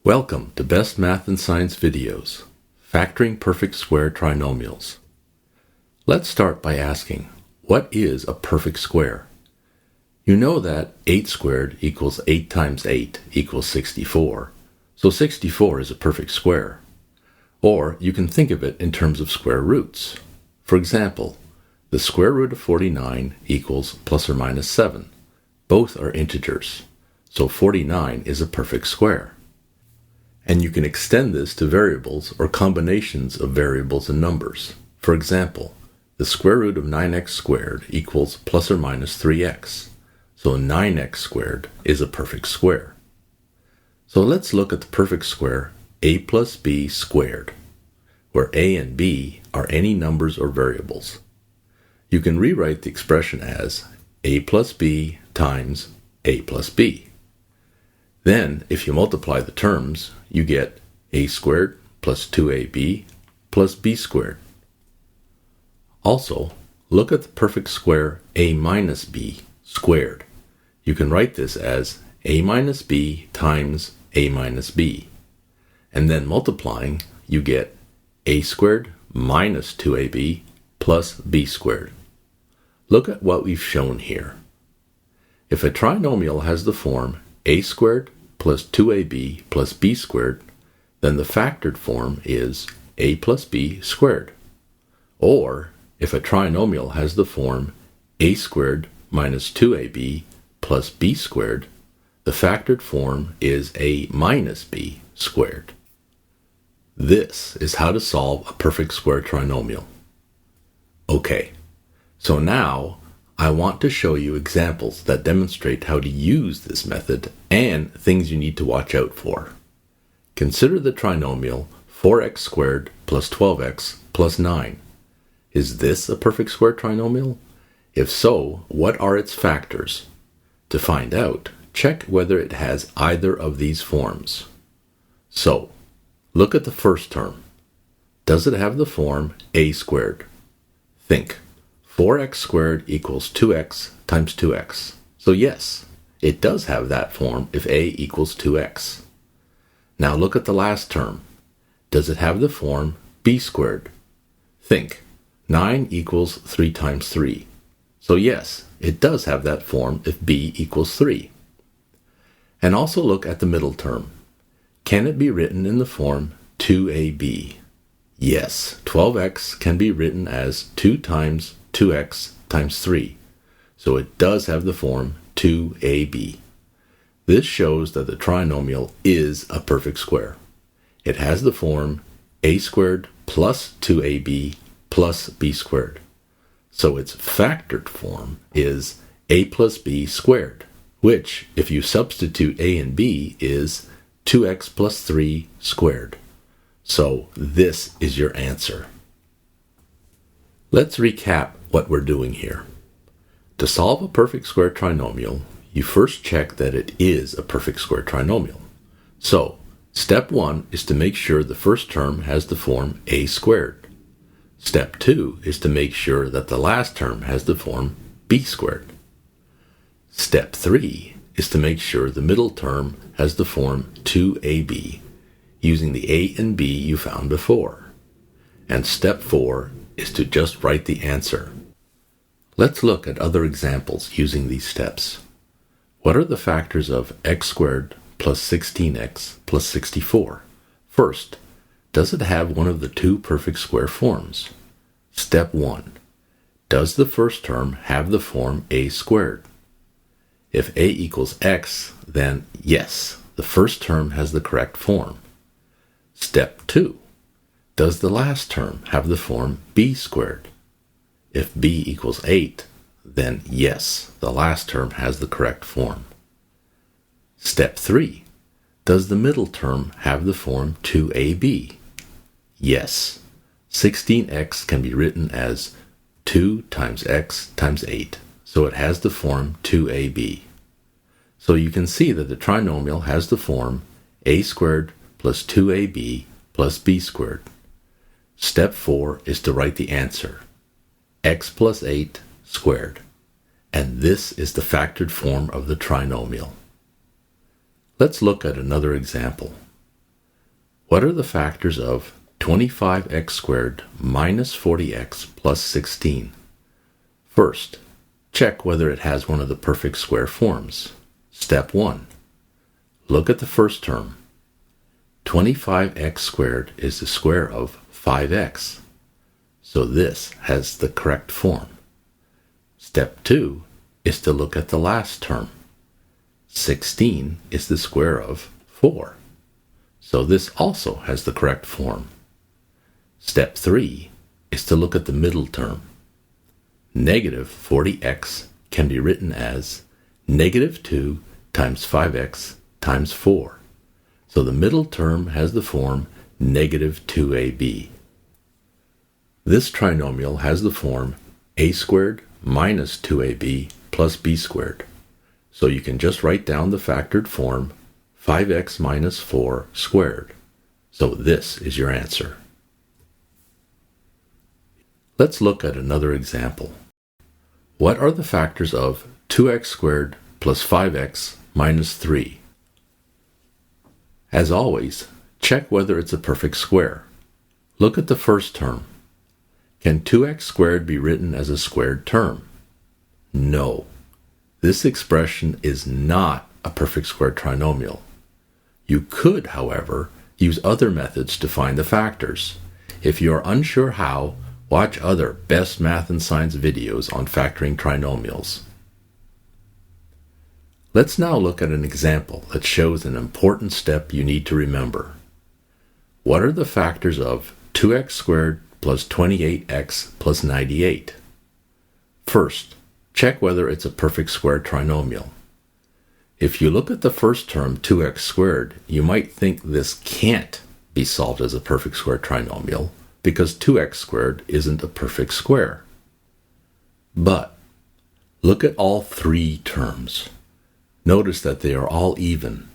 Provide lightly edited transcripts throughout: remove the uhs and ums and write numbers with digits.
Welcome to Best Math and Science Videos, Factoring Perfect Square Trinomials. Let's start by asking, what is a perfect square? You know that 8 squared equals 8 times 8 equals 64, so 64 is a perfect square. Or you can think of it in terms of square roots. For example, the square root of 49 equals plus or minus 7. Both are integers, so 49 is a perfect square. And you can extend this to variables or combinations of variables and numbers. For example, the square root of 9x squared equals plus or minus 3x. So 9x squared is a perfect square. So let's look at the perfect square a plus b squared, where a and b are any numbers or variables. You can rewrite the expression as a plus b times a plus b. Then, if you multiply the terms, you get a squared plus 2ab plus b squared. Also, look at the perfect square a minus b squared. You can write this as a minus b times a minus b. And then multiplying, you get a squared minus 2ab plus b squared. Look at what we've shown here. If a trinomial has the form a squared plus 2ab plus b squared, then the factored form is a plus b squared. Or, if a trinomial has the form a squared minus 2ab plus b squared, the factored form is a minus b squared. This is how to solve a perfect square trinomial. Okay, so now I want to show you examples that demonstrate how to use this method and things you need to watch out for. Consider the trinomial 4x squared plus 12x plus 9. Is this a perfect square trinomial? If so, what are its factors? To find out, check whether it has either of these forms. So, look at the first term. Does it have the form a squared? Think. 4x squared equals 2x times 2x. So yes, it does have that form if a equals 2x. Now look at the last term. Does it have the form b squared? Think. 9 equals 3 times 3. So yes, it does have that form if b equals 3. And also look at the middle term. Can it be written in the form 2ab? Yes, 12x can be written as 2 times 2x times 3, so it does have the form 2ab. This shows that the trinomial is a perfect square. It has the form a squared plus 2ab plus b squared, so its factored form is a plus b squared, which, if you substitute a and b, is 2x plus 3 squared. So this is your answer. Let's recap what we're doing here. To solve a perfect square trinomial, you first check that it is a perfect square trinomial. So, step 1 is to make sure the first term has the form a squared. Step 2 is to make sure that the last term has the form b squared. Step 3 is to make sure the middle term has the form 2ab, using the a and b you found before. And step 4 is to just write the answer. Let's look at other examples using these steps. What are the factors of x squared plus 16x plus 64? First, does it have one of the two perfect square forms? Step 1. Does the first term have the form a squared? If a equals x, then yes, the first term has the correct form. Step 2. Does the last term have the form b squared? If b equals 8, then yes, the last term has the correct form. Step 3. Does the middle term have the form 2ab? Yes, 16x can be written as 2 times x times 8, so it has the form 2ab. So you can see that the trinomial has the form a squared plus 2ab plus b squared. Step 4 is to write the answer, x plus 8 squared. And this is the factored form of the trinomial. Let's look at another example. What are the factors of 25x squared minus 40x plus 16? First, check whether it has one of the perfect square forms. Step 1. Look at the first term. 25x squared is the square of 5x. So this has the correct form. Step 2 is to look at the last term. 16 is the square of 4. So this also has the correct form. Step 3 is to look at the middle term. Negative 40x can be written as negative 2 times 5x times 4. So the middle term has the form negative 2ab. This trinomial has the form a squared minus 2ab plus b squared. So you can just write down the factored form 5x minus 4 squared. So this is your answer. Let's look at another example. What are the factors of 2x squared plus 5x minus 3? As always, check whether it's a perfect square. Look at the first term. Can 2x squared be written as a squared term? No. This expression is not a perfect square trinomial. You could, however, use other methods to find the factors. If you are unsure how, watch other best math and science videos on factoring trinomials. Let's now look at an example that shows an important step you need to remember. What are the factors of 2x squared plus 28x plus 98? First, check whether it's a perfect square trinomial. If you look at the first term, 2x squared, you might think this can't be solved as a perfect square trinomial because 2x squared isn't a perfect square. But look at all three terms. Notice that they are all even.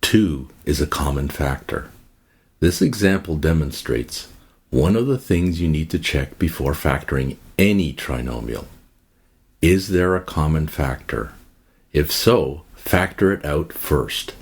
2 is a common factor. This example demonstrates one of the things you need to check before factoring any trinomial. Is there a common factor? If so, factor it out first.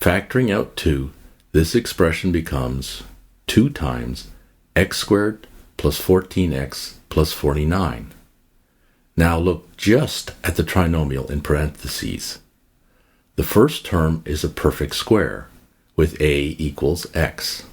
Factoring out 2, this expression becomes 2 times x squared plus 14x plus 49. Now look just at the trinomial in parentheses. The first term is a perfect square, with a equals x.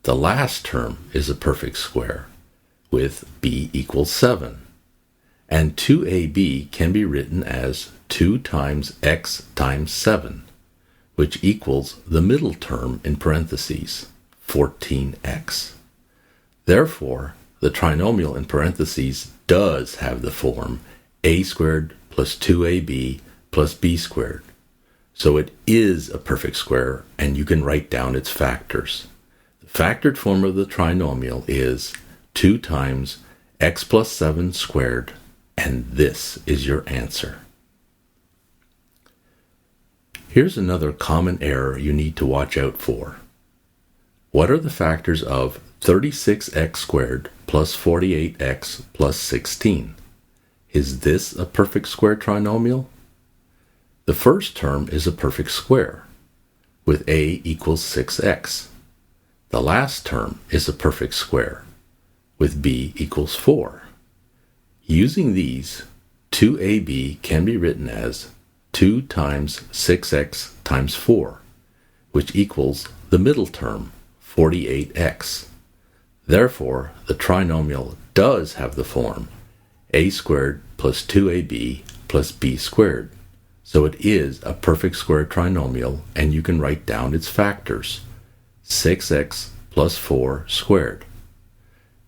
The last term is a perfect square, with b equals 7. And 2ab can be written as 2 times x times 7, which equals the middle term in parentheses, 14x. Therefore, the trinomial in parentheses does have the form a squared plus 2ab plus b squared. So it is a perfect square, and you can write down its factors. The factored form of the trinomial is 2 times x plus 7 squared, and this is your answer. Here's another common error you need to watch out for. What are the factors of 36x squared plus 48x plus 16? Is this a perfect square trinomial? The first term is a perfect square, with a equals 6x. The last term is a perfect square, with b equals 4. Using these, 2ab can be written as 2 times 6x times 4, which equals the middle term, 48x. Therefore, the trinomial does have the form a squared plus 2ab plus b squared. So it is a perfect square trinomial, and you can write down its factors, 6x plus 4 squared.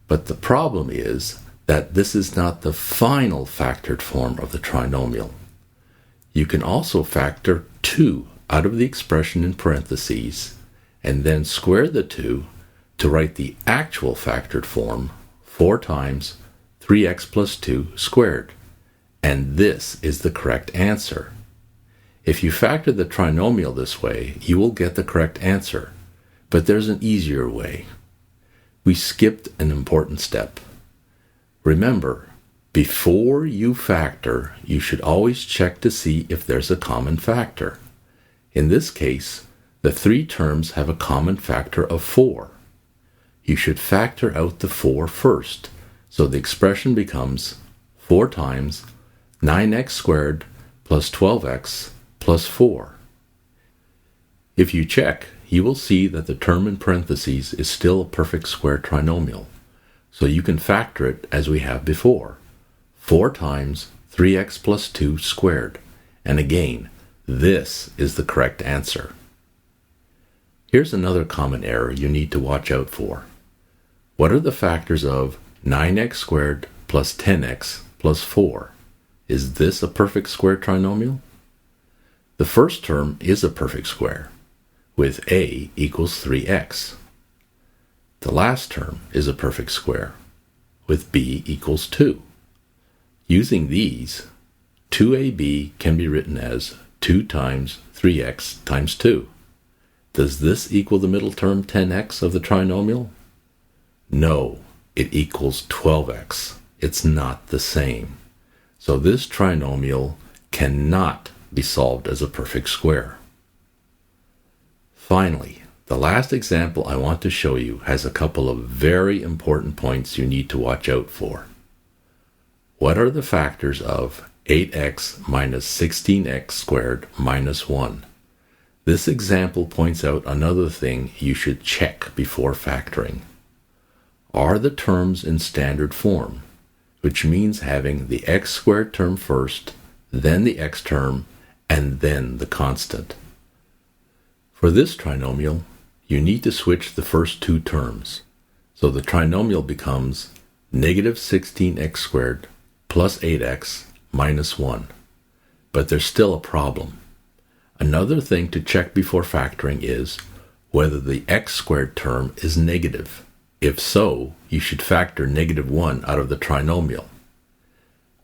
But the problem is that this is not the final factored form of the trinomial. You can also factor 2 out of the expression in parentheses, and then square the 2 to write the actual factored form, 4 times 3x plus 2 squared. And this is the correct answer. If you factor the trinomial this way, you will get the correct answer. But there's an easier way. We skipped an important step. Remember, before you factor, you should always check to see if there's a common factor. In this case, The three terms have a common factor of 4. You should factor out the 4 first, so the expression becomes 4 times 9x squared plus 12x plus 4. If you check, you will see that the term in parentheses is still a perfect square trinomial, so you can factor it as we have before, 4 times 3x plus 2 squared, and again, this is the correct answer. Here's another common error you need to watch out for. What are the factors of 9x squared plus 10x plus 4? Is this a perfect square trinomial? The first term is a perfect square, with a equals 3x. The last term is a perfect square, with b equals 2. Using these, 2ab can be written as 2 times 3x times 2. Does this equal the middle term 10x of the trinomial? No, it equals 12x. It's not the same. So this trinomial cannot be solved as a perfect square. Finally, the last example I want to show you has a couple of very important points you need to watch out for. What are the factors of 8x minus 16x squared minus 1? This example points out another thing you should check before factoring. Are the terms in standard form, which means having the x squared term first, then the x term, and then the constant. For this trinomial, you need to switch the first two terms, so the trinomial becomes negative 16x squared plus 8x minus 1. But there's still a problem. Another thing to check before factoring is whether the x squared term is negative. If so, you should factor negative 1 out of the trinomial.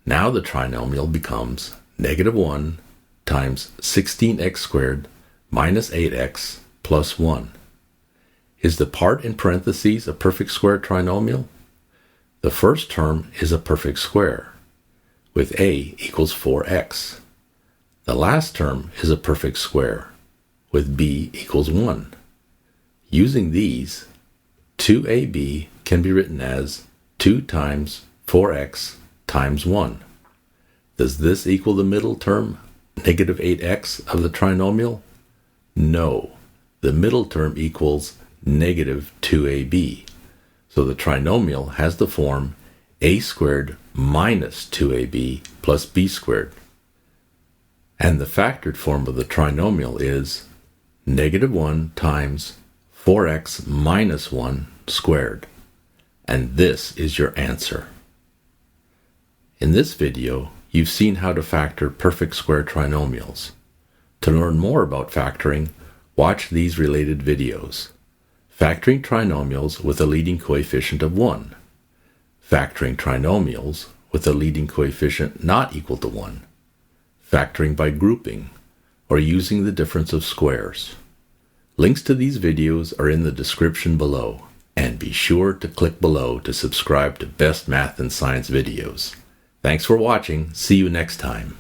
Now the trinomial becomes negative 1 times 16x squared minus 8x plus 1. Is the part in parentheses a perfect square trinomial? The first term is a perfect square, with a equals 4x. The last term is a perfect square, with b equals 1. Using these, 2ab can be written as 2 times 4x times 1. Does this equal the middle term, negative 8x of the trinomial? No, the middle term equals negative 2ab. So the trinomial has the form a squared minus 2ab plus b squared. And the factored form of the trinomial is negative 1 times 4x minus 1 squared. And this is your answer. In this video, you've seen how to factor perfect square trinomials. To learn more about factoring, watch these related videos. Factoring trinomials with a leading coefficient of 1. Factoring trinomials with a leading coefficient not equal to 1. Factoring by grouping, or using the difference of squares. Links to these videos are in the description below, and be sure to click below to subscribe to Best Math and Science videos. Thanks for watching. See you next time.